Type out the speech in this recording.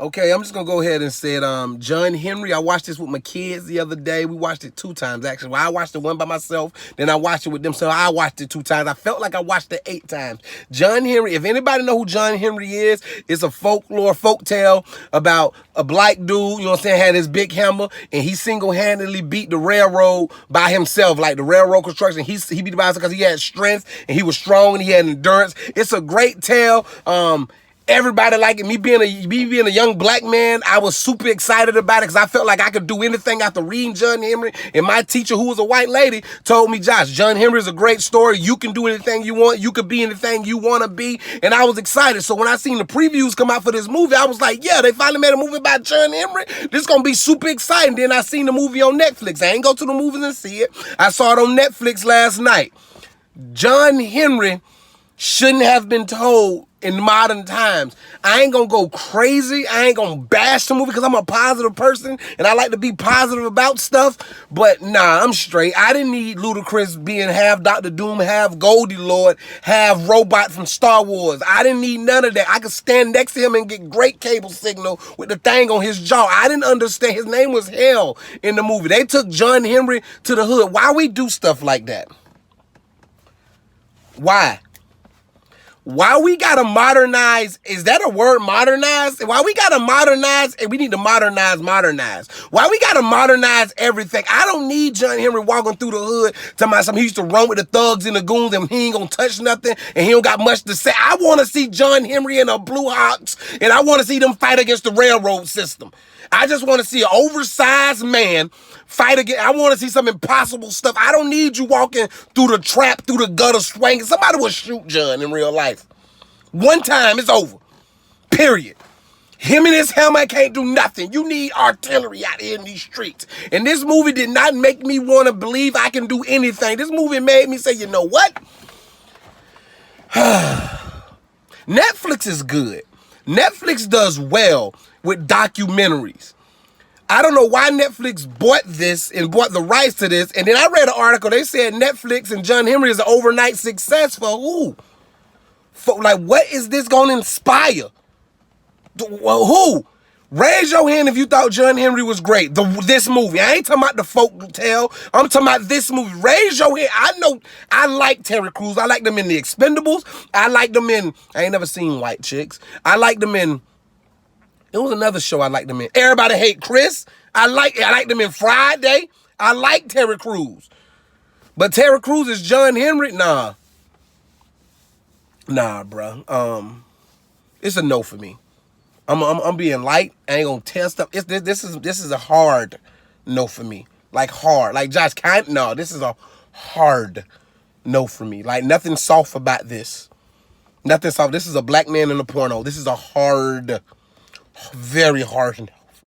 Okay, I'm just gonna go ahead and say it. John Henry. I watched this with my kids the other day. We watched it 2 times actually. Well, I watched it one by myself, then I watched it with them. So I watched it 2 times. I felt like I watched it 8 times. John Henry. If anybody know who John Henry is, it's a folk tale about a black dude. You know what I'm saying? Had his big hammer, and he single-handedly beat the railroad by himself, like the railroad construction. He beat it by himself because he had strength and he was strong and he had endurance. It's a great tale. Everybody like it. Me being a young black man, I was super excited about it because I felt like I could do anything after reading John Henry. And my teacher, who was a white lady, told me, Josh, John Henry is a great story. You can do anything you want. You could be anything you want to be. And I was excited. So when I seen the previews come out for this movie, I was like, yeah, they finally made a movie about John Henry. This is going to be super exciting. Then I seen the movie on Netflix. I ain't go to the movies and see it. I saw it on Netflix last night. John Henry shouldn't have been told in modern times. I ain't gonna go crazy. I ain't gonna bash the movie because I'm a positive person and I like to be positive about stuff. But nah, I'm straight. I didn't need Ludacris being half Dr. Doom, half Goldie Lord, half robot from Star Wars. I didn't need none of that. I could stand next to him and get great cable signal with the thing on his jaw. I didn't understand. His name was Hell in the movie. They took John Henry to the hood. Why we do stuff like that? Why? Why we gotta modernize? Is that a word, modernize? Why we gotta modernize and we need to modernize? Why we gotta modernize everything? I don't need John Henry walking through the hood talking about something. He used to run with the thugs and the goons and he ain't gonna touch nothing and he don't got much to say. I wanna see John Henry and the Blue Hawks and I wanna see them fight against the railroad system. I just wanna see an oversized man fight again. I want to see some impossible stuff. I don't need you walking through the trap, through the gutter, swinging. Somebody will shoot John in real life. One time, it's over. Period. Him and his helmet can't do nothing. You need artillery out here in these streets. And this movie did not make me want to believe I can do anything. This movie made me say, you know what? Netflix is good. Netflix does well with documentaries. I don't know why Netflix bought this and bought the rights to this. And then I read an article. They said Netflix and John Henry is an overnight success for who? For, like, what is this going to inspire? Well, who? Raise your hand if you thought John Henry was great. This movie. I ain't talking about the folk tale. I'm talking about this movie. Raise your hand. I know I like Terry Crews. I like them in The Expendables. I like them in, I ain't never seen White Chicks. I like them in, it was another show I liked them in. Everybody Hate Chris. I like them in Friday. I like Terry Crews. But Terry Crews is John Henry? Nah. Nah, bro. It's a no for me. I'm being light. I ain't gonna tell stuff. This is a hard no for me. Like hard. Like Josh no, this is a hard no for me. Like nothing soft about this. Nothing soft. This is a black man in a porno. This is a hard, very hard